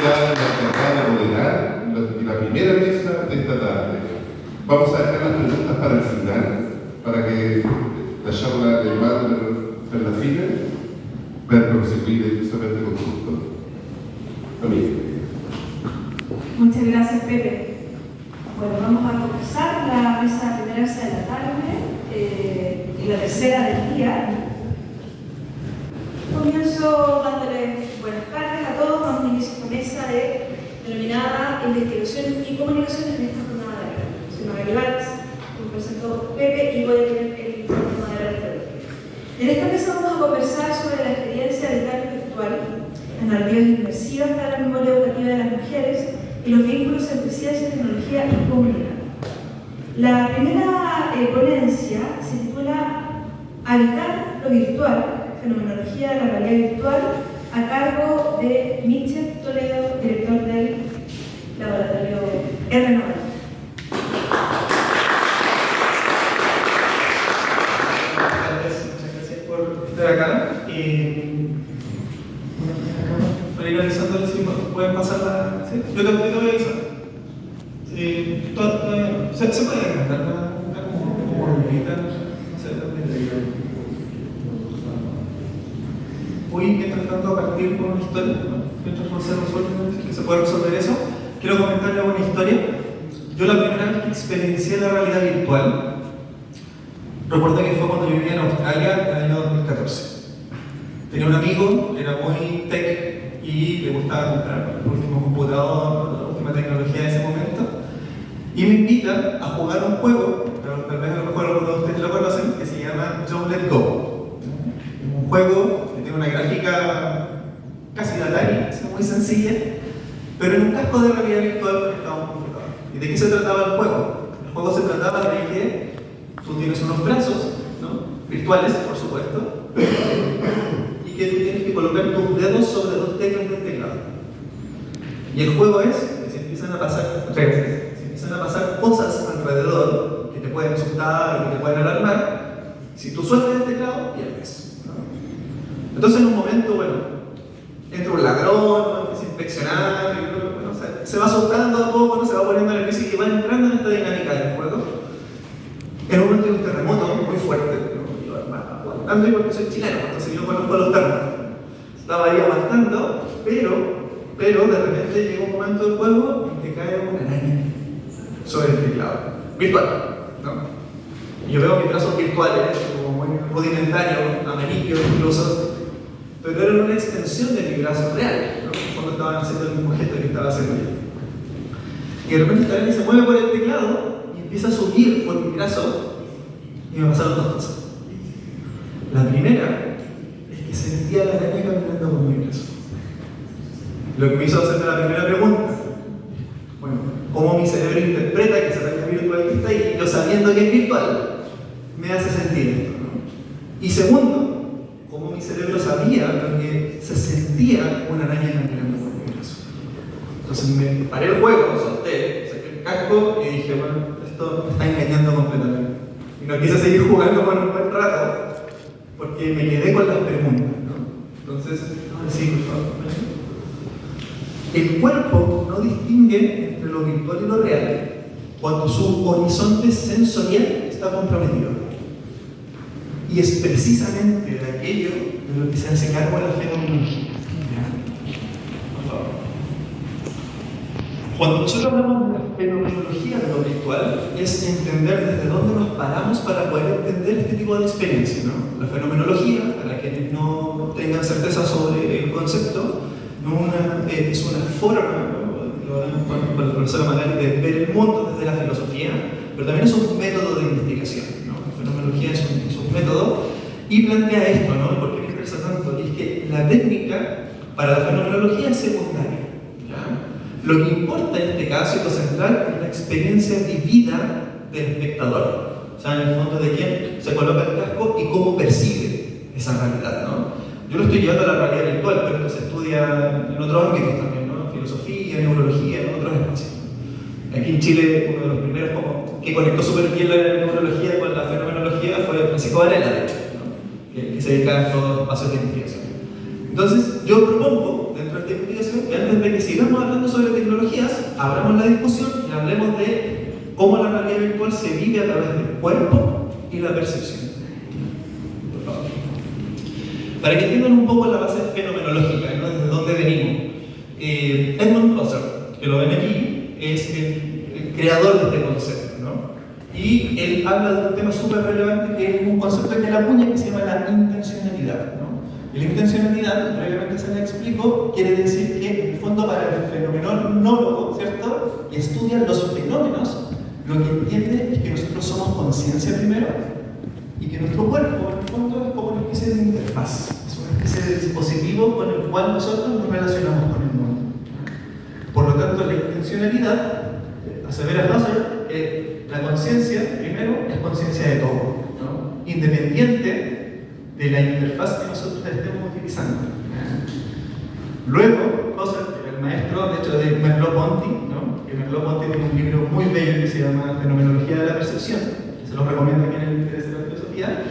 ya la que acaba de moderar la primera mesa de esta tarde. Vamos a dejar las preguntas para el final, para que la charla de Walter Ferlacina pueda proseguir justamente con gusto. Amigo. Muchas gracias, Pepe. Bueno, vamos a comenzar la primera mesa de la tarde y la tercera del día. Comienzo dándoles buenas tardes a todos. Vamos a iniciar esta mesa denominada Investigación y Comunicación en esta jornada de hoy. Soy María Valls, me presento Pepe y voy a tener el turno de la entrevista. En esta mesa vamos a conversar sobre la experiencia del cambio virtual, las narrativas inmersivas para la memoria educativa de las mujeres y los vínculos entre ciencia, tecnología y comunidad. La primera ponencia se titula Habitar lo virtual, fenomenología de la realidad virtual, a cargo de Michel Toledo, director del laboratorio R90. Muchas gracias por estar acá. Para ir avisando si pueden pasar la. ¿Sí? Yo te voy a avisar. Se puede cantar como bonita. Voy mientras tanto a partir con una historia, mientras no se resuelve, que se puede resolver eso. Quiero comentarles una historia. Yo la primera vez que experiencié la realidad virtual, recuerdo que fue cuando yo vivía en Australia en el año 2014. Tenía un amigo que era muy tech y le gustaba comprar el último computador, la última tecnología de ese momento, y me invita a jugar un juego, pero tal vez a lo mejor algunos de ustedes lo conocen, que se llama Don't Let Go. Un juego que tiene una gráfica casi de Atari, muy sencilla, pero en un casco de realidad virtual conectado a un computador. ¿Y de qué se trataba el juego? El juego se trataba de que tú tienes unos brazos, ¿no? Virtuales, por supuesto, y que tú tienes que colocar tus dedos sobre dos teclas del teclado. Y el juego es que se empiezan a pasar cosas alrededor que te pueden asustar o que te pueden alarmar. Si tú sueltas el teclado, pierdes. Entonces en un momento, bueno, entra un ladrón, empieza a inspeccionar, y, bueno, se va asustando a poco, ¿no? Se va poniendo nervioso y va entrando en esta dinámica del juego. En un momento hay un terremoto muy fuerte, ¿no? Yo aguantando porque soy chileno, entonces yo conozco los terremotos. Estaba ahí aguantando, pero de repente llega un momento del juego en que cae una araña sobre el teclado, virtual, ¿no? Y yo veo mis brazos virtuales, como muy rudimentarios, amarillos incluso, pero eran una extensión de mi brazo real, ¿no? En el fondo estaban haciendo el mismo gesto que estaba haciendo yo. Y de repente esta araña se mueve por el teclado y empieza a subir por mi brazo y me pasaron dos cosas. La primera es que sentía la araña caminando por mi brazo. Lo que me hizo hacerme la primera pregunta. Bueno, ¿cómo mi cerebro interpreta que esa araña virtual está ahí? Y yo sabiendo que es virtual, me hace sentir esto, ¿no? Y segundo, ¿cómo mi cerebro sabía que se sentía una araña caminando por mi brazo? Entonces me paré el juego, solté, saqué el casco y dije, bueno, esto me está engañando completamente. Y no quise seguir jugando por un buen rato, porque me quedé con las preguntas, ¿no? Entonces, sí, por favor. El cuerpo no distingue entre lo virtual y lo real cuando su horizonte sensorial está comprometido. Y es precisamente de aquello de lo que se hace cargo la fenomenología. Por favor. Cuando nosotros hablamos de la fenomenología de lo virtual, es entender desde dónde nos paramos para poder entender este tipo de experiencia, ¿no? La fenomenología, para quienes no tengan certeza sobre el concepto, es una forma, lo hablamos con el profesor Magali, de ver el mundo desde la filosofía, pero también es un método de investigación, ¿no? La fenomenología es un método y plantea esto, ¿no? ¿Por qué me interesa tanto? Y es que la técnica para la fenomenología es secundaria, ¿ya? Lo que importa en este caso y lo central es la experiencia vivida del espectador, o sea, en el fondo de quién se coloca el casco y cómo percibe esa realidad, ¿no? Yo lo estoy llevando a la realidad virtual, pero esto se estudia en otros ámbitos también, ¿no? Filosofía, neurología, en otros espacios. Aquí en Chile, uno de los primeros que conectó súper bien la neurología con la fenomenología fue Francisco Varela, de hecho, ¿no? que se dedica a estos espacios de investigación. Entonces, yo propongo, dentro de esta investigación, que antes de de que sigamos hablando sobre tecnologías, abramos la discusión y hablemos de cómo la realidad virtual se vive a través del cuerpo y la percepción. Por favor. Para que entiendan un poco la base fenomenológica, ¿no? Desde dónde venimos. Edmund Husserl, que lo ven aquí, es el creador de este concepto, ¿no? Y él habla de un tema súper relevante que es un concepto que él acuña que se llama la intencionalidad, ¿no? Y la intencionalidad, previamente se la explico, quiere decir que en el fondo para el fenomenólogo, ¿cierto?, que estudia los fenómenos, lo que entiende es que nosotros somos conciencia primero y que nuestro cuerpo en el fondo es como una especie de interfaz, es una especie de dispositivo con el cual nosotros nos relacionamos con el mundo. Por lo tanto, la intencionalidad, asevera Husserl, que la conciencia primero es conciencia de todo, ¿no? Independiente de la interfaz que nosotros estemos utilizando. Luego, Husserl, el maestro, de hecho, de Merleau-Ponty, ¿no? Que Merleau-Ponty tiene un libro muy bello que se llama Fenomenología de la Percepción, que se lo recomiendo a quien le interese la filosofía.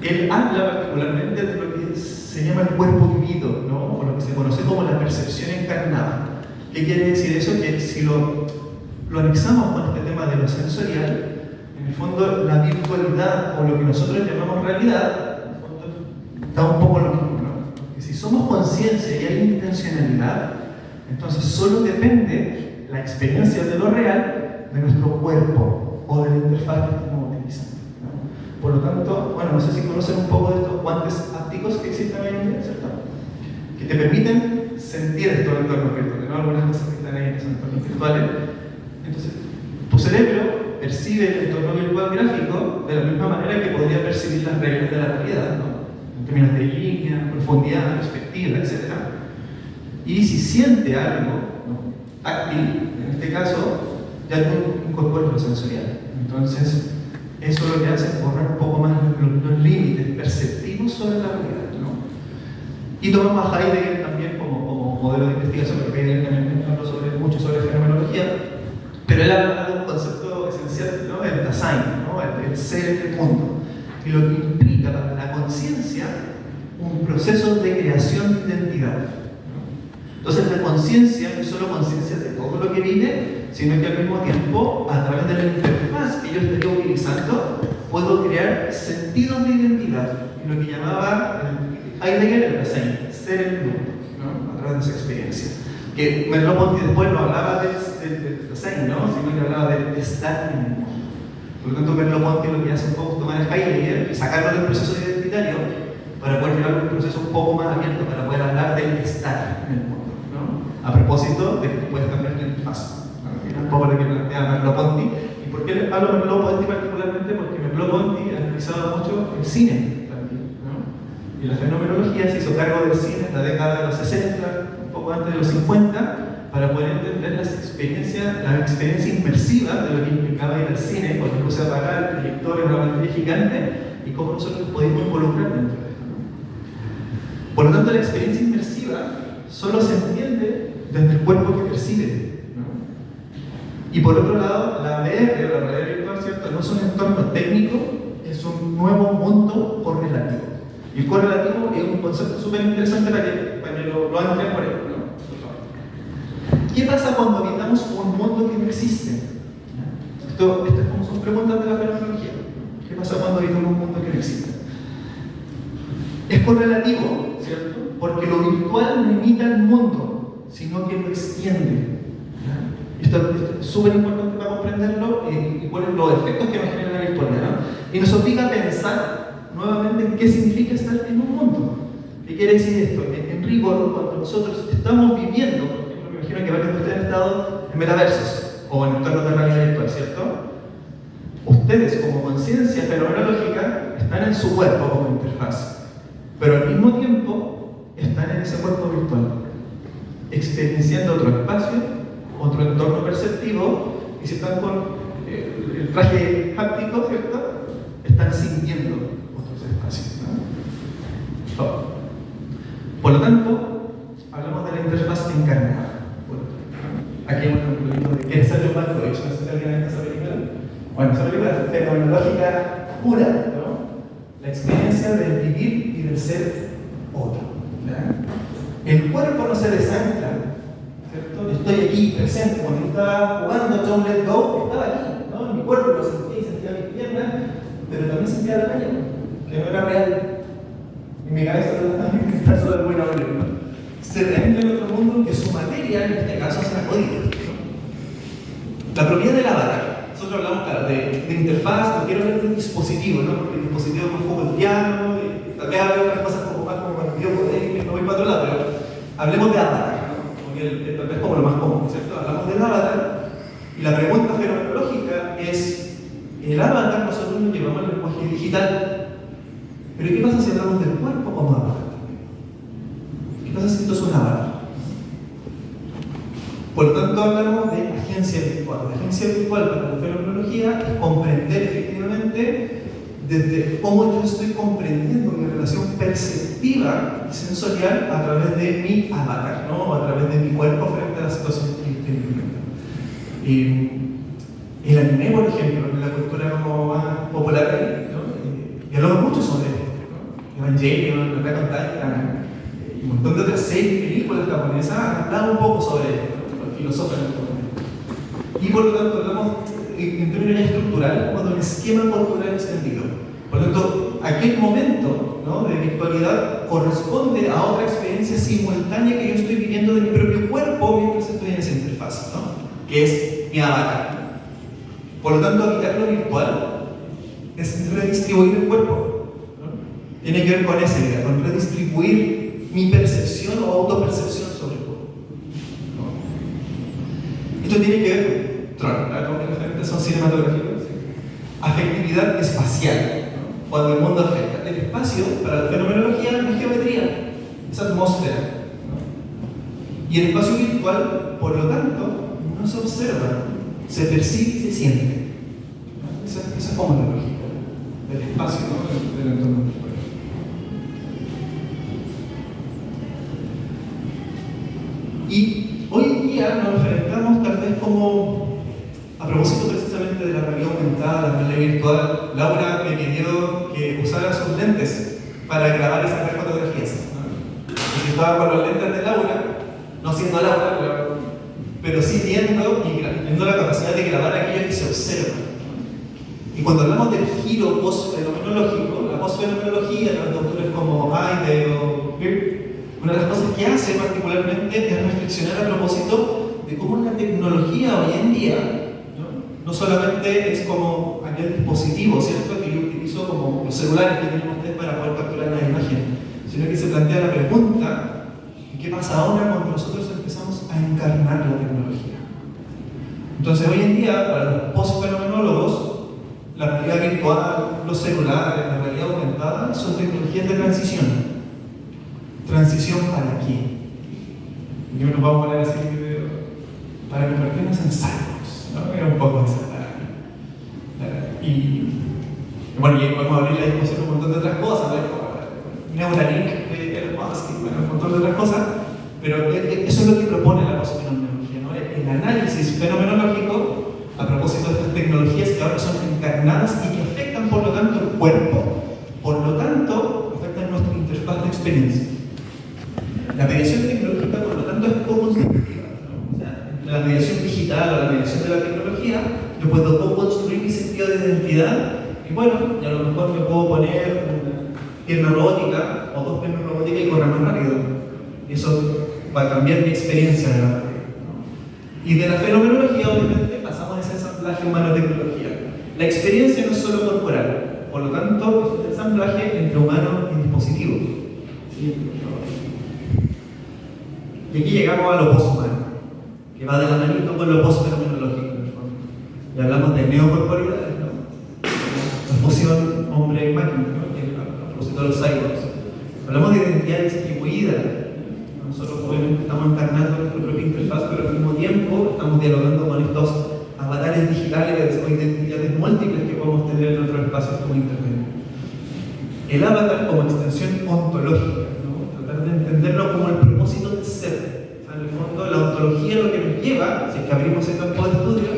Él habla particularmente de lo que se llama el cuerpo vivido, ¿no? O lo que se conoce como la percepción encarnada. ¿Qué quiere decir eso? Que si lo anexamos con este tema de lo sensorial, en el fondo la virtualidad o lo que nosotros llamamos realidad, en el fondo da un poco lo mismo, ¿no? Porque si somos conciencia y hay intencionalidad, entonces solo depende la experiencia de lo real de nuestro cuerpo o de la interfaz que estamos utilizando, ¿no? Por lo tanto, bueno, no sé si conocen un poco de estos guantes ápticos que existen hoy en día, ¿cierto? Que te permiten sentir estos entornos virtuales, ¿no? Algunas cosas que están ahí en esos entornos virtuales. Entonces, tu cerebro percibe el entorno virtual gráfico de la misma manera que podría percibir las reglas de la realidad, ¿no? En términos de línea, profundidad, perspectiva, etc. Y si siente algo, ¿no?, táctil, en este caso, ya no incorpora lo sensorial. Entonces, eso lo que hace es borrar un poco más los límites perceptivos sobre la realidad, ¿no? Y tomamos a Heidegger también como modelo de investigación, porque Heidegger también habló mucho sobre fenomenología, pero él habla de un concepto esencial, ¿no?, el Dasein, ¿no?, el ser en el mundo, y lo que implica para la conciencia un proceso de creación de identidad, ¿no? Entonces la conciencia no es solo conciencia de todo lo que vive, sino que al mismo tiempo, a través de la interfaz que yo estaría utilizando, puedo crear sentidos de identidad, y lo que llamaba Heidegger el Dasein, ser en el mundo, ¿no?, a través de esa experiencia. Que Merleau-Ponty después no hablaba del Dasein, ¿no?, sino que hablaba de estar en el mundo. Por lo tanto, Merleau-Ponty lo que hace un poco es tomar el Heidegger y sacarlo del proceso identitario para poder crear un proceso un poco más abierto, para poder hablar del estar en el mundo, ¿no? A propósito de que tú puedes cambiar la interfaz, ¿no?, que es un poco lo que plantea Merleau-Ponty. ¿Y por qué hablo de Merleau-Ponty particularmente? Porque Merleau-Ponty analizaba mucho el cine también, ¿no? Y la fenomenología se hizo cargo del cine en la década de los 60, un poco antes de los 50, para poder entender la experiencia inmersiva de lo que implicaba ir al cine, con la luz apagada, el proyector en una pantalla gigante, y cómo nosotros podemos involucrar dentro de esto, ¿no? Por lo tanto, la experiencia inmersiva solo se entiende desde el cuerpo que percibe, ¿no? Y por otro lado, la VR, la realidad virtual, ¿cierto?, no es un entorno técnico, es un nuevo mundo correlativo. Y el correlativo es un concepto súper interesante para que lo hagan por ahí, ¿no? ¿Qué pasa cuando habitamos un mundo que no existe? Estas son preguntas de la fenomenología. ¿Qué pasa cuando habitamos un mundo que no existe? Es correlativo, ¿cierto? Porque lo virtual no imita el mundo, sino que lo extiende. Esto es súper importante para comprenderlo y cuáles son los efectos que nos genera la virtualidad, ¿no? Y nos obliga a pensar nuevamente en qué significa estar en un mundo. ¿Qué quiere decir esto? En rigor, cuando nosotros estamos viviendo, por ejemplo, me imagino que varios de ustedes han estado en metaversos o en entornos de realidad virtual, ¿cierto? Ustedes, como conciencia fenomenológica, están en su cuerpo como interfaz, pero al mismo tiempo están en ese cuerpo virtual, experienciando otro espacio, otro entorno perceptivo, y si están con el traje háptico, ¿cierto?, están sintiendo otros espacios, ¿no? Por lo tanto, hablamos de la interfaz encarnada. Aquí hay un ejemplo de qué es el Malkovich, no sé si alguien ha visto esa película. Bueno, esa película es fenomenológica pura, ¿no? La experiencia del vivir y del ser otro, ¿ya? El cuerpo no se desancla, ¿cierto?, estoy aquí presente, cuando yo estaba jugando Don't Let Go, estaba aquí, ¿no? En mi cuerpo lo sentía y sentía mis piernas, pero también sentía la calle, que no era real. Y mi cabeza está solo de buena hora, ¿no? Se reentra en otro mundo que su materia, en este caso, es la código, ¿no? La propiedad del avatar. Nosotros hablamos, claro, de interfaz, no quiero hablar de dispositivo, ¿no? Porque el dispositivo es más focusdiano, y tal vez hablar de otras cosas como más como el videojuego, no voy para otro lado, pero hablemos de avatar, ¿no? Porque tal vez como lo más común, ¿cierto? Hablamos del avatar, y la pregunta fenomenológica es, el avatar nosotros lo llevamos al lenguaje digital, pero ¿qué pasa si hablamos del cuerpo como avatar? ¿Qué pasa si esto es un avatar? Por lo tanto, hablamos de agencia virtual. La agencia virtual para la fenomenología es comprender efectivamente desde cómo yo estoy comprendiendo mi relación perceptiva y sensorial a través de mi avatar, ¿no? A través de mi cuerpo frente a las situaciones que estoy viviendo. El anime, por ejemplo, en la cultura como más popular, ¿no? Y hablamos mucho sobre esto, ¿no? Evangelion, Attack on Titan, y un montón de otras series y películas japonesas han hablado un poco sobre esto, ¿no? Los filósofos en el momento. Y por lo tanto hablamos en términos ya estructurales cuando el esquema corporal es extendido. Por lo tanto, aquel momento, ¿no?, de virtualidad corresponde a otra experiencia simultánea que yo estoy viviendo de mi propio cuerpo mientras estoy en esa interfaz, ¿no?, que es mi avatar. Por lo tanto, habitar lo virtual es redistribuir el cuerpo, ¿no? Tiene que ver con esa idea, con redistribuir mi percepción o autopercepción sobre el cuerpo, ¿no? Esto tiene que ver con Tron, ¿no? Los referentes son cinematográficos, ¿sí? Afectividad espacial, ¿no? Cuando el mundo afecta. El espacio, para la fenomenología, no es geometría, es atmósfera, ¿no? Y el espacio virtual, por lo tanto, no se observa, se percibe y se siente, ¿no? Esa es como la lógica del espacio, ¿no?, del entorno virtual. Y hoy en día nos enfrentamos tal vez como, a propósito precisamente de la realidad aumentada, la realidad virtual, Laura me pidió que usara sus lentes para grabar y sacar fotografías, ¿no? Y yo estaba con los lentes de Laura, no siendo Laura, pero sí viendo la capacidad de grabar aquello que se observa. Y cuando hablamos del giro post-fenomenológico, la post-fenomenología, los autores como Heidegger o Peirce, una de las cosas que hace particularmente es reflexionar a propósito de cómo la tecnología hoy en día no solamente es como aquel dispositivo, ¿cierto?, que yo utilizo como los celulares que tienen ustedes para poder capturar la imagen, sino que se plantea la pregunta: ¿qué pasa ahora cuando nosotros empezamos a encarnar la tecnología? Entonces, hoy en día, para los post-fenomenólogos, la realidad virtual, los celulares, la realidad aumentada son tecnologías de transición. ¿Transición para qué? Y nos vamos a poner así, para convertirnos en cyborgs, ¿no? Era un poco esa. Y bueno, y podemos abrir la discusión un montón de otras cosas, ¿no? Neuralink de Elon Musk, y bueno, un montón de otras cosas, pero eso es lo que propone la post-fenomenología, ¿no? El análisis fenomenológico a propósito de estas tecnologías que ahora son encarnadas y que afectan, por lo tanto, el cuerpo, por lo tanto, afectan nuestra interfaz de experiencia. La mediación tecnológica, por lo tanto, es co-constructiva, ¿no? O sea, entre la mediación digital o la mediación de la tecnología, yo puedo co-construir mi sentido de identidad y bueno, y a lo mejor me puedo poner una pierna robótica o dos piernas robóticas y correr más rápido. Y eso va a cambiar mi experiencia de la materia, ¿no? Y de la fenomenología, obviamente, pasamos a ese ensamblaje humano-tecnología. La experiencia no es solo corporal, por lo tanto, es un ensamblaje entre humano y dispositivo. ¿Sí? Y aquí llegamos a lo post-humano, que va de la manito con lo post-fenomenológico, en el fondo. Y hablamos de neocorporidades, ¿no? La fusión hombre-máquina, ¿no? Que a propósito de los cyborgs. Hablamos de identidad distribuida. Nosotros obviamente estamos encarnando nuestra propia interfaz, pero al mismo tiempo estamos dialogando con estos avatares digitales o identidades múltiples que podemos tener en otros espacios como Internet. El avatar como extensión ontológica, ¿no? Tratar de entenderlo como el propósito del ser. O sea, en el fondo, la ontología lo que nos lleva, si es que abrimos ese campo de estudio,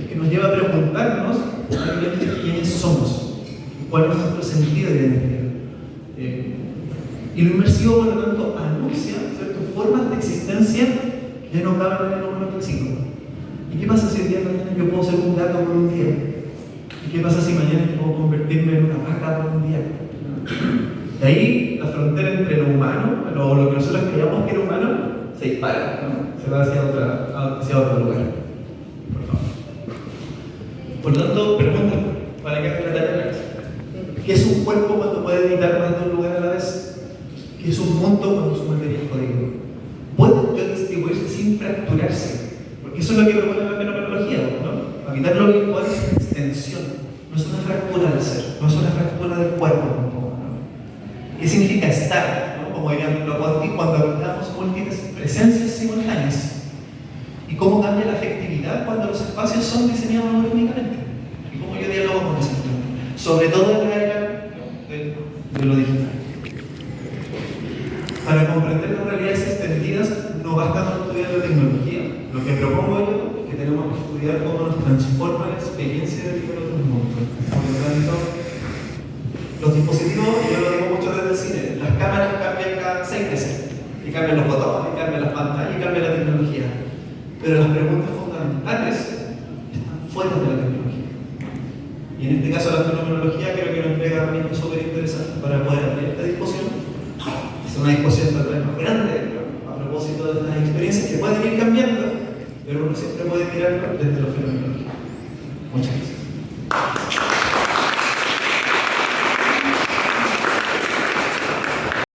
es que nos lleva a preguntarnos realmente quiénes somos, cuál es nuestro sentido de identidad. Y lo inmersivo, por lo tanto, anuncia, ¿cierto?, formas de existencia que ya no caben en el número clásico. ¿Y qué pasa si el día de mañana yo puedo ser un gato por un día? ¿Y qué pasa si mañana yo puedo convertirme en una vaca por un día? De ahí la frontera entre lo humano, lo que nosotros creíamos que era humano, se dispara, ¿no? Se va hacia otro lugar. Por favor. Por lo tanto, pregunta, para que hagan la tarea. ¿Qué es un cuerpo cuando puede editar más de un lugar a la vez? ¿Qué es un mundo cuando su materia es código? ¿Puede yo distribuirse sin fracturarse? Porque eso es lo que propone la fenomenología, ¿no? Habitar lo virtual es una extensión, no es una fractura del ser, no es una fractura del cuerpo tampoco, ¿no? ¿Qué significa estar? ¿No? Como dirían los Conti, cuando habitamos múltiples presencias simultáneas. ¿Y cómo cambia la afectividad cuando los espacios son diseñados algorítmicamente? ¿Y cómo yo dialogo con eso? Sobre todo en la era de lo digital. Para comprender las realidades extendidas no basta con estudiar la tecnología. Lo que propongo yo es que tenemos que estudiar cómo nos transforma la experiencia de vivir otros mundos. Por lo tanto, los dispositivos, y yo lo digo mucho desde el cine, las cámaras cambian cada 6 meses. Y cambian los botones, y cambian las pantallas, y cambia la tecnología. Pero las preguntas fundamentales están fuera de la tecnología. Y en este caso la fenomenología creo que nos entrega herramientas súper interesantes para poder abrir esta discusión. Es una discusión tal vez más grande, a propósito de estas experiencias que pueden ir cambiando, pero uno siempre puede mirarlo desde lo fenomenológico. Muchas gracias.